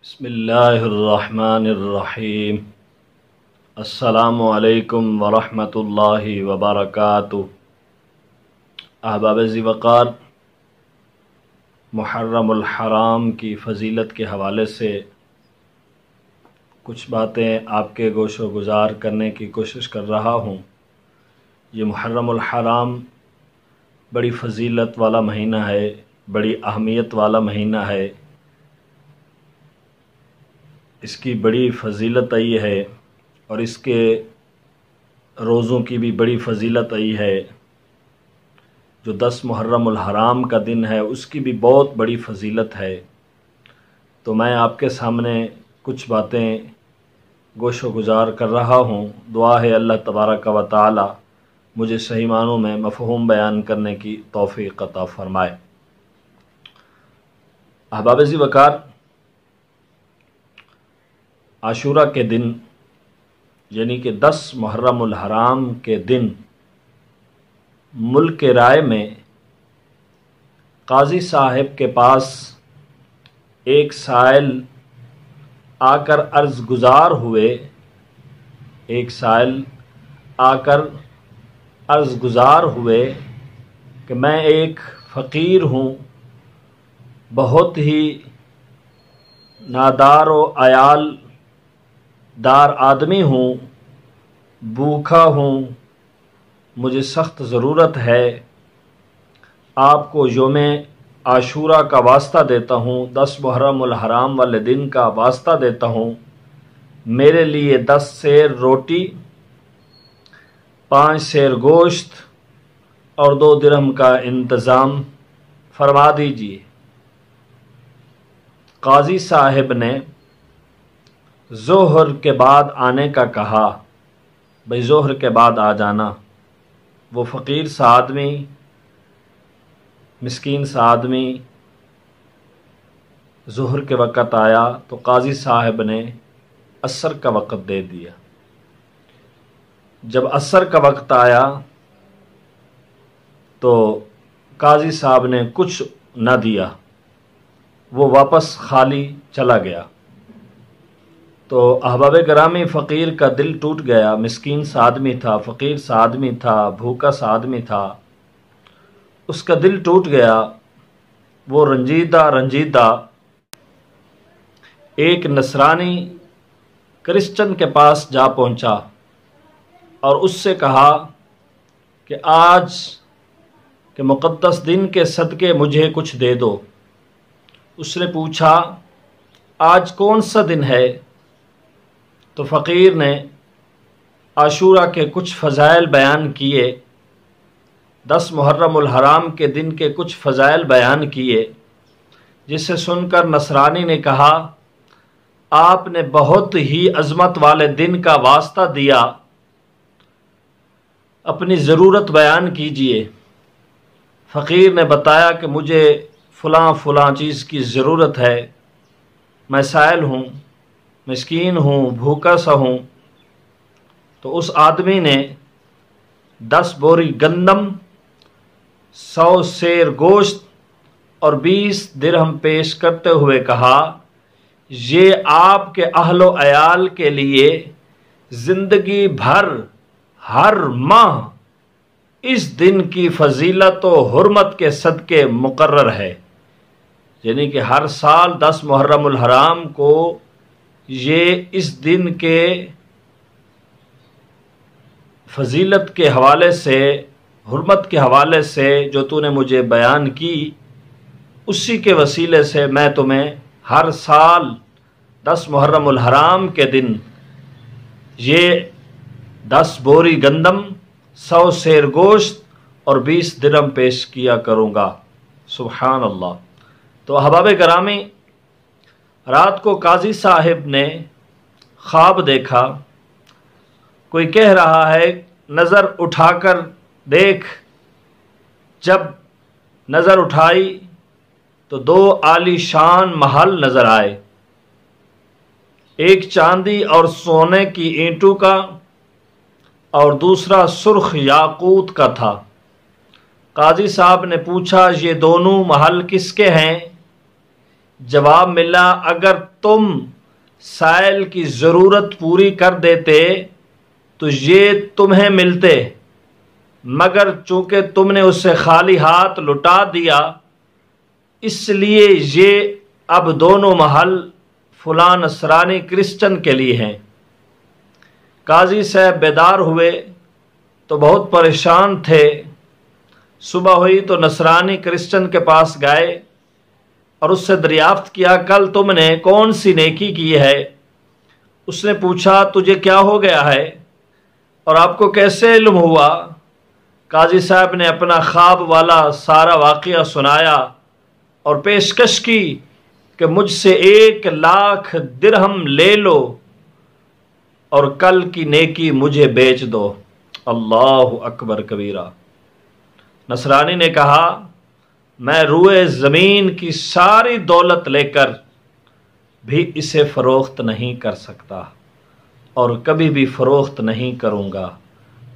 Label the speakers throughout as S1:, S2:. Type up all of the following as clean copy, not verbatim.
S1: بسم اللہ الرحمن الرحیم۔ السلام علیکم ورحمۃ اللہ وبرکاتہ۔ احباب ذی وقار، محرم الحرام کی فضیلت کے حوالے سے کچھ باتیں آپ کے گوش و گزار کرنے کی کوشش کر رہا ہوں۔ یہ محرم الحرام بڑی فضیلت والا مہینہ ہے، بڑی اہمیت والا مہینہ ہے۔ اس کی بڑی فضیلت آئی ہے اور اس کے روزوں کی بھی بڑی فضیلت آئی ہے۔ جو 10 محرم الحرام کا دن ہے اس کی بھی بہت بڑی فضیلت ہے۔ تو میں آپ کے سامنے کچھ باتیں گوش و گزار کر رہا ہوں۔ دعا ہے اللہ تبارک و تعالی مجھے صحیح معنوں میں مفہوم بیان کرنے کی توفیق عطا فرمائے۔ احباب ذی وقار، عاشورہ کے دن یعنی کہ 10 محرم الحرام کے دن ملک رائے میں قاضی صاحب کے پاس ایک سائل آ کر عرض گزار ہوئے کہ میں ایک فقیر ہوں، بہت ہی نادار و عیال دار آدمی ہوں، بھوکا ہوں، مجھے سخت ضرورت ہے۔ آپ کو یوم عاشورہ کا واسطہ دیتا ہوں، 10 محرم الحرام والے دن کا واسطہ دیتا ہوں، میرے لیے 10 سیر روٹی، 5 سیر گوشت اور 2 درہم کا انتظام فرما دیجیے۔ قاضی صاحب نے ظہر کے بعد آنے کا کہا، بھئی ظہر کے بعد آ جانا۔ وہ فقیر سا آدمی، مسکین سا آدمی ظہر کے وقت آیا تو قاضی صاحب نے عصر کا وقت دے دیا۔ جب عصر کا وقت آیا تو قاضی صاحب نے کچھ نہ دیا، وہ واپس خالی چلا گیا۔ تو احباب گرامی، فقیر کا دل ٹوٹ گیا۔ مسکین سا آدمی تھا، فقیر سا آدمی تھا، بھوکا سا آدمی تھا، اس کا دل ٹوٹ گیا۔ وہ رنجیدہ ایک نصرانی کرسچن کے پاس جا پہنچا اور اس سے کہا کہ آج کے مقدس دن کے صدقے مجھے کچھ دے دو۔ اس نے پوچھا آج کون سا دن ہے؟ تو فقیر نے عاشورہ کے کچھ فضائل بیان کیے، 10 محرم الحرام کے دن کے کچھ فضائل بیان کیے، جسے سن کر نصرانی نے کہا آپ نے بہت ہی عظمت والے دن کا واسطہ دیا، اپنی ضرورت بیان کیجیے۔ فقیر نے بتایا کہ مجھے فلاں چیز کی ضرورت ہے، میں سائل ہوں، مسکین ہوں، بھوکا سا ہوں۔ تو اس آدمی نے 10 بوری گندم، 100 سیر گوشت اور 20 درہم پیش کرتے ہوئے کہا یہ آپ کے اہل و عیال کے لیے زندگی بھر ہر ماہ اس دن کی فضیلت و حرمت کے صدقے مقرر ہے۔ یعنی کہ ہر سال 10 محرم الحرام کو یہ اس دن کے فضیلت کے حوالے سے، حرمت کے حوالے سے جو تو نے مجھے بیان کی، اسی کے وسیلے سے میں تمہیں ہر سال 10 محرم الحرام کے دن یہ 10 بوری گندم، 100 سیر گوشت اور 20 درہم پیش کیا کروں گا۔ سبحان اللہ۔ تو احباب گرامی، رات کو قاضی صاحب نے خواب دیکھا، کوئی کہہ رہا ہے نظر اٹھا کر دیکھ۔ جب نظر اٹھائی تو 2 عالی شان محل نظر آئے، ایک چاندی اور سونے کی اینٹوں کا اور دوسرا سرخ یاقوت کا تھا۔ قاضی صاحب نے پوچھا یہ دونوں محل کس کے ہیں؟ جواب ملا اگر تم سائل کی ضرورت پوری کر دیتے تو یہ تمہیں ملتے، مگر چونکہ تم نے اسے خالی ہاتھ لٹا دیا اس لیے یہ اب دونوں محل فلاں نصرانی کرسچن کے لیے ہیں۔ قاضی صاحب بیدار ہوئے تو بہت پریشان تھے۔ صبح ہوئی تو نصرانی کرسچن کے پاس گئے اور اس سے دریافت کیا کل تم نے کون سی نیکی کی ہے؟ اس نے پوچھا تجھے کیا ہو گیا ہے اور آپ کو کیسے علم ہوا؟ قاضی صاحب نے اپنا خواب والا سارا واقعہ سنایا اور پیشکش کی کہ مجھ سے 1,00,000 درہم لے لو اور کل کی نیکی مجھے بیچ دو۔ اللہ اکبر کبیرہ۔ نصرانی نے کہا میں روئے زمین کی ساری دولت لے کر بھی اسے فروخت نہیں کر سکتا اور کبھی بھی فروخت نہیں کروں گا۔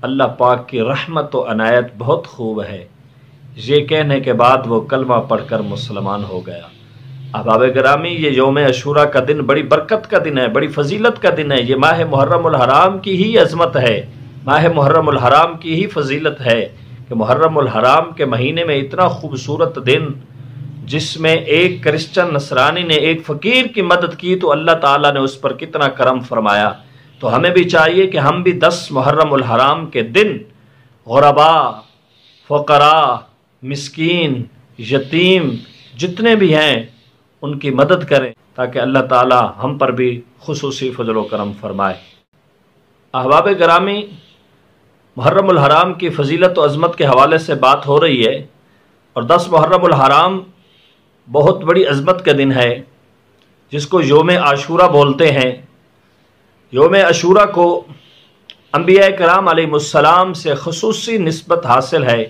S1: اللہ پاک کی رحمت و عنایت بہت خوب ہے۔ یہ کہنے کے بعد وہ کلمہ پڑھ کر مسلمان ہو گیا۔ احباب گرامی، یہ یوم عاشوراء کا دن بڑی برکت کا دن ہے، بڑی فضیلت کا دن ہے۔ یہ ماہ محرم الحرام کی ہی عظمت ہے، ماہ محرم الحرام کی ہی فضیلت ہے کہ محرم الحرام کے مہینے میں اتنا خوبصورت دن جس میں ایک کرسچن نصرانی نے ایک فقیر کی مدد کی تو اللہ تعالیٰ نے اس پر کتنا کرم فرمایا۔ تو ہمیں بھی چاہیے کہ ہم بھی 10 محرم الحرام کے دن غرباء، فقراء، مسکین، یتیم جتنے بھی ہیں ان کی مدد کریں تاکہ اللہ تعالیٰ ہم پر بھی خصوصی فضل و کرم فرمائے۔ احباب گرامی، محرم الحرام کی فضیلت و عظمت کے حوالے سے بات ہو رہی ہے اور 10 محرم الحرام بہت بڑی عظمت کا دن ہے جس کو یوم عاشوراء بولتے ہیں۔ یوم عاشوراء کو انبیاء کرام علیہ السلام سے خصوصی نسبت حاصل ہے،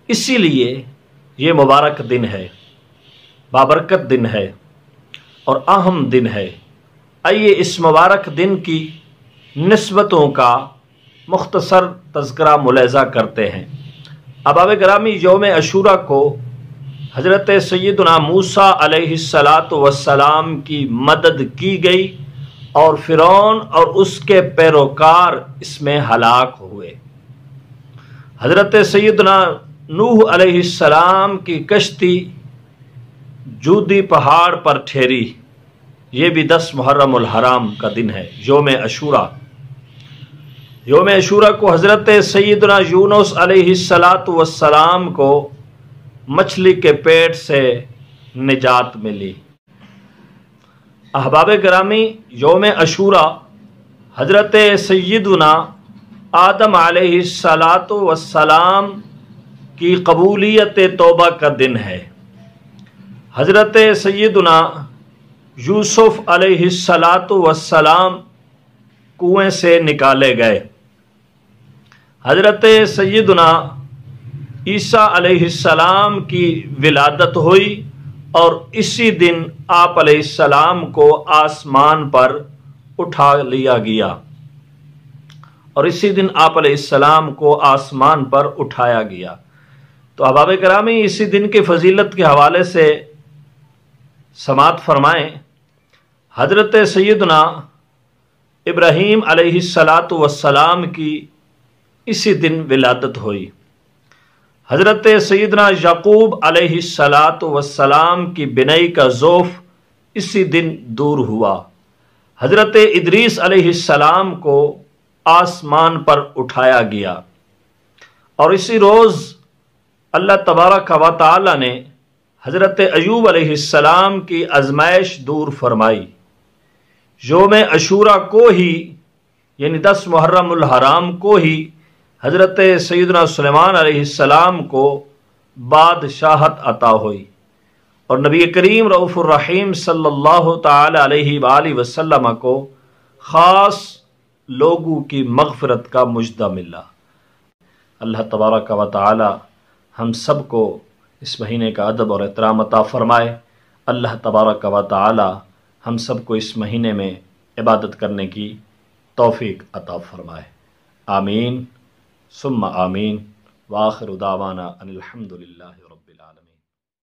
S1: اسی لیے یہ مبارک دن ہے، بابرکت دن ہے اور اہم دن ہے۔ آئیے اس مبارک دن کی نسبتوں کا مختصر تذکرہ ملاحظہ کرتے ہیں۔ احباب گرامی، یوم عاشوراء کو حضرت سیدنا موسیٰ علیہ السلام کی مدد کی گئی اور فرعون اور اس کے پیروکار اس میں ہلاک ہوئے۔ حضرت سیدنا نوح علیہ السلام کی کشتی جودی پہاڑ پر ٹھہری، یہ بھی 10 محرم الحرام کا دن ہے، یوم عاشوراء۔ یوم عاشوراء کو حضرت سیدنا یونس علیہ السلام کو مچھلی کے پیٹ سے نجات ملی۔ احباب گرامی، یوم عاشوراء حضرت سیدنا آدم علیہ السلام کی قبولیت توبہ کا دن ہے۔ حضرت سیدنا یوسف علیہ السلام کنویں سے نکالے گئے۔ حضرت سیدنا عیسیٰ علیہ السلام کی ولادت ہوئی اور اسی دن آپ علیہ السلام کو آسمان پر اٹھا لیا گیا، اور اسی دن آپ علیہ السلام کو آسمان پر اٹھایا گیا۔ تو احباب کرامی، اسی دن کی فضیلت کے حوالے سے سماعت فرمائیں۔ حضرت سیدنا ابراہیم علیہ السلام کی اسی دن ولادت ہوئی۔ حضرت سیدنا یعقوب علیہ السلام کی بنائی کا ذوف اسی دن دور ہوا۔ حضرت ادریس علیہ السلام کو آسمان پر اٹھایا گیا، اور اسی روز اللہ تبارک و تعالی نے حضرت ایوب علیہ السلام کی آزمائش دور فرمائی۔ یوم عاشوراء کو ہی، یعنی 10 محرم الحرام کو ہی حضرت سیدنا سلیمان علیہ السلام کو بادشاہت عطا ہوئی، اور نبی کریم رؤوف الرحیم صلی اللہ تعالی علیہ وآلہ وسلم کو خاص لوگوں کی مغفرت کا مژدہ ملا۔ اللہ تبارک و تعالی ہم سب کو اس مہینے کا ادب اور احترام عطا فرمائے۔ اللہ تبارک و تعالی ہم سب کو اس مہینے میں عبادت کرنے کی توفیق عطا فرمائے۔ آمین ثم آمین، وآخر دعوانا ان الحمد للہ۔